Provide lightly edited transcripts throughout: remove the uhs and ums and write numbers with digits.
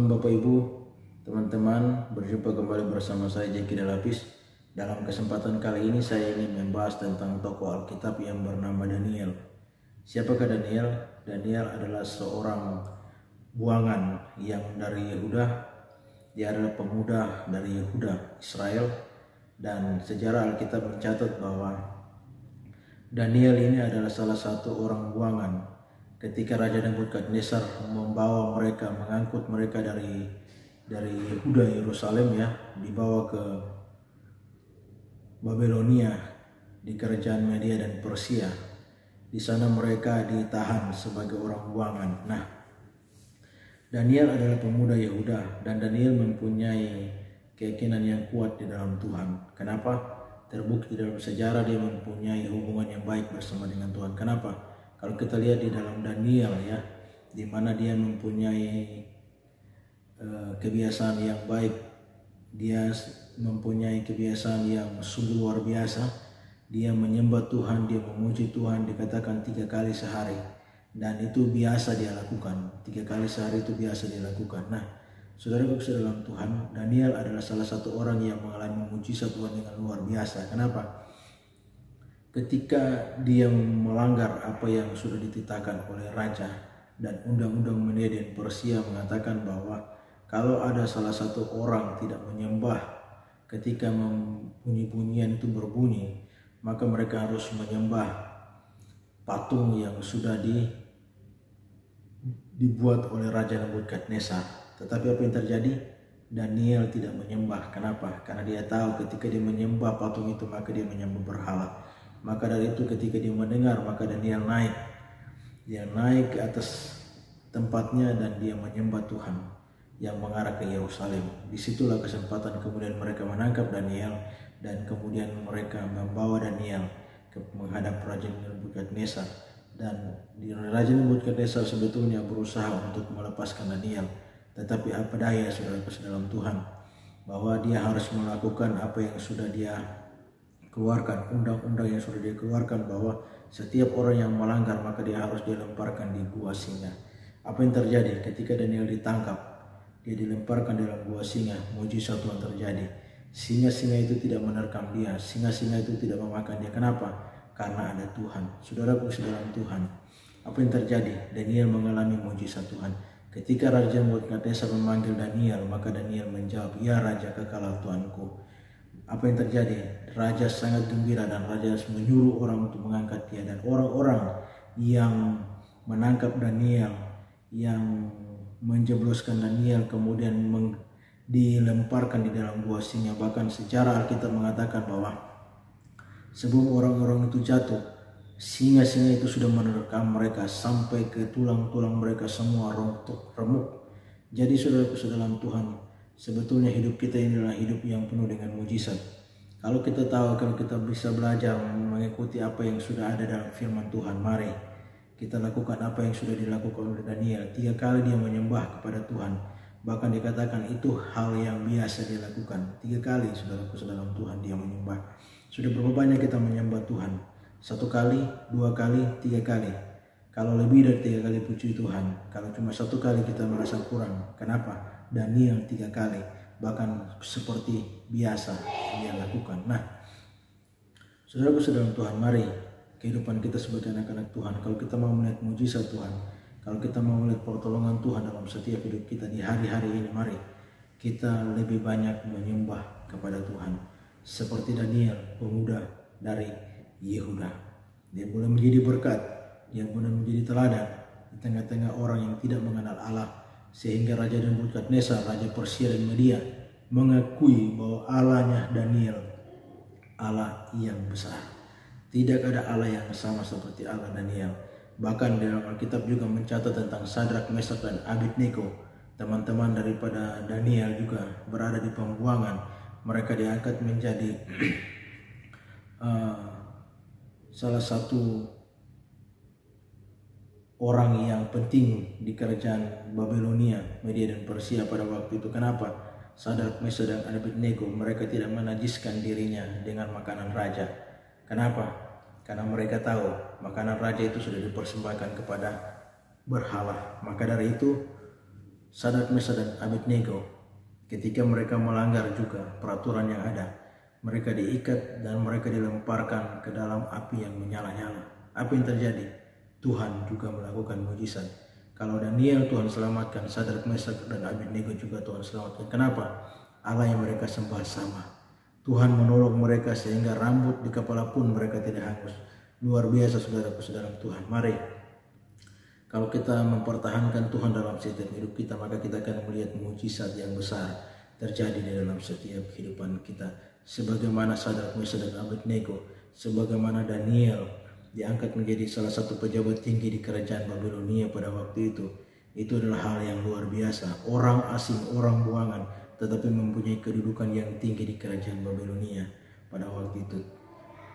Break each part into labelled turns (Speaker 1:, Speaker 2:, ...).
Speaker 1: Assalamualaikum Bapak Ibu, teman-teman, berjumpa kembali bersama saya Jeki Dalapis. Dalam kesempatan kali ini saya ingin membahas tentang tokoh Alkitab yang bernama Daniel. Siapakah Daniel? Daniel adalah seorang buangan yang dari Yehuda. Dia adalah pemuda dari Yehuda, Israel. Dan sejarah Alkitab mencatat bahwa Daniel ini adalah salah satu orang buangan ketika Raja Nebukadnezar membawa mereka, mengangkut mereka dari Yehuda, Yerusalem ya, dibawa ke Babelonia di kerajaan Media dan Persia. Di sana mereka ditahan sebagai orang buangan. Nah, Daniel adalah pemuda Yehuda dan Daniel mempunyai keyakinan yang kuat di dalam Tuhan. Kenapa? Terbukti dalam sejarah dia mempunyai hubungan yang baik bersama dengan Tuhan. Kenapa? Kalau kita lihat di dalam Daniel ya, di mana dia mempunyai kebiasaan yang baik, dia mempunyai kebiasaan yang sungguh luar biasa. Dia menyembah Tuhan, dia memuji Tuhan, dikatakan 3 kali sehari, dan itu biasa dia lakukan. 3 kali sehari itu biasa dia lakukan. Nah, saudara-saudara dalam Tuhan, Daniel adalah salah satu orang yang mengalami mujizat Tuhan dengan luar biasa. Kenapa? Ketika dia melanggar apa yang sudah dititahkan oleh raja dan undang-undang Media dan Persia mengatakan bahwa kalau ada salah satu orang tidak menyembah ketika bunyi-bunyian itu berbunyi, maka mereka harus menyembah patung yang sudah dibuat oleh Raja Nebukadnezar. Tetapi apa yang terjadi? Daniel tidak menyembah. Kenapa? Karena dia tahu ketika dia menyembah patung itu maka dia menyembah berhala. Maka dari itu ketika dia mendengar, maka Daniel naik. Dia naik ke atas tempatnya dan dia menyembah Tuhan yang mengarah ke Yerusalem. Disitulah kesempatan kemudian mereka menangkap Daniel dan kemudian mereka membawa Daniel ke menghadap Raja Nebukadnezar. Dan Raja Nebukadnezar sebetulnya berusaha untuk melepaskan Daniel. Tetapi apa daya saudara-saudara dalam Tuhan, bahwa dia harus melakukan apa yang sudah dia keluarkan, undang-undang yang sudah dia keluarkan, bahwa setiap orang yang melanggar maka dia harus dilemparkan di gua singa. Apa yang terjadi ketika Daniel ditangkap? Dia dilemparkan dalam gua singa. Mujizat Tuhan terjadi. Singa-singa itu tidak menerkam dia, singa-singa itu tidak memakan dia. Kenapa? Karena ada Tuhan. Saudaraku dalam Tuhan, apa yang terjadi? Daniel mengalami mujizat Tuhan. Ketika Raja Nebukadnezar memanggil Daniel, maka Daniel menjawab, "Ya Raja, kekalah Tuanku." Apa yang terjadi? Raja sangat gembira dan raja menyuruh orang untuk mengangkat dia. Dan orang-orang yang menangkap Daniel, yang menjebloskan Daniel, kemudian dilemparkan di dalam gua singa. Bahkan sejarah Alkitab mengatakan bahwa sebelum orang-orang itu jatuh, singa-singa itu sudah menerkam mereka sampai ke tulang-tulang mereka semua remuk. Jadi saudara-saudara dalam Tuhan, sebetulnya hidup kita ini adalah hidup yang penuh dengan mujizat. Kalau kita tahu, kalau kita bisa belajar mengikuti apa yang sudah ada dalam firman Tuhan, mari kita lakukan apa yang sudah dilakukan oleh Daniel. 3 kali dia menyembah kepada Tuhan. Bahkan dikatakan itu hal yang biasa dia lakukan. 3 kali saudara-saudara dalam Tuhan dia menyembah. Sudah berapa banyak kita menyembah Tuhan? 1 kali, 2 kali, 3 kali. Kalau lebih dari 3 kali puji Tuhan. Kalau cuma 1 kali kita merasa kurang. Kenapa? Daniel 3 kali, bahkan seperti biasa dia lakukan. Nah, saudaraku dalam Tuhan, mari kehidupan kita sebagai anak-anak Tuhan, kalau kita mau melihat mujizat Tuhan, kalau kita mau melihat pertolongan Tuhan dalam setiap hidup kita di hari-hari ini, mari kita lebih banyak menyembah kepada Tuhan. Seperti Daniel, pemuda dari Yehuda. Dia boleh menjadi berkat, dia boleh menjadi teladan di tengah-tengah orang yang tidak mengenal Allah. Sehingga Raja Nebukadnezar, Raja Persia dan Media mengakui bahwa Allahnya Daniel Allah yang besar. Tidak ada Allah yang sama seperti Allah Daniel. Bahkan dalam Alkitab juga mencatat tentang Sadrak, Mesak dan Abednego. Teman-teman daripada Daniel juga berada di pembuangan. Mereka diangkat menjadi salah satu orang yang penting di kerajaan Babelonia, Media dan Persia pada waktu itu. Kenapa? Sadrak, Mesak dan Abednego mereka tidak menajiskan dirinya dengan makanan raja. Kenapa? Karena mereka tahu makanan raja itu sudah dipersembahkan kepada berhala. Maka dari itu Sadrak, Mesak, dan Abednego, ketika mereka melanggar juga peraturan yang ada, mereka diikat dan mereka dilemparkan ke dalam api yang menyala-nyala. Apa yang terjadi? Tuhan juga melakukan mujizat. Kalau Daniel Tuhan selamatkan, Sadrak, Mesak, dan Abednego juga Tuhan selamatkan. Kenapa? Allah yang mereka sembah sama. Tuhan menolong mereka sehingga rambut di kepala pun mereka tidak hangus. Luar biasa saudaraku saudara Tuhan. Mari, kalau kita mempertahankan Tuhan dalam setiap hidup kita, maka kita akan melihat mujizat yang besar terjadi di dalam setiap kehidupan kita. Sebagaimana Sadrak, Mesak, dan Abednego, sebagaimana Daniel diangkat menjadi salah satu pejabat tinggi di kerajaan Babilonia pada waktu itu. Itu adalah hal yang luar biasa. Orang asing, orang buangan, tetapi mempunyai kedudukan yang tinggi di kerajaan Babilonia pada waktu itu.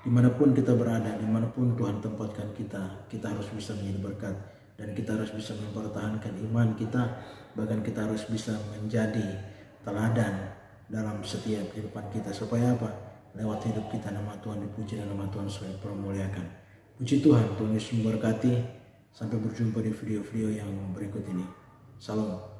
Speaker 1: Dimanapun kita berada, dimanapun Tuhan tempatkan kita, kita harus bisa menjadi berkat. Dan kita harus bisa mempertahankan iman kita, bahkan kita harus bisa menjadi teladan dalam setiap kehidupan kita. Supaya apa? Lewat hidup kita nama Tuhan dipuji dan nama Tuhan selalu dipermuliakan. Puji Tuhan, Tuhan Yesus memberkati. Sampai berjumpa di video-video yang berikut ini. Salam.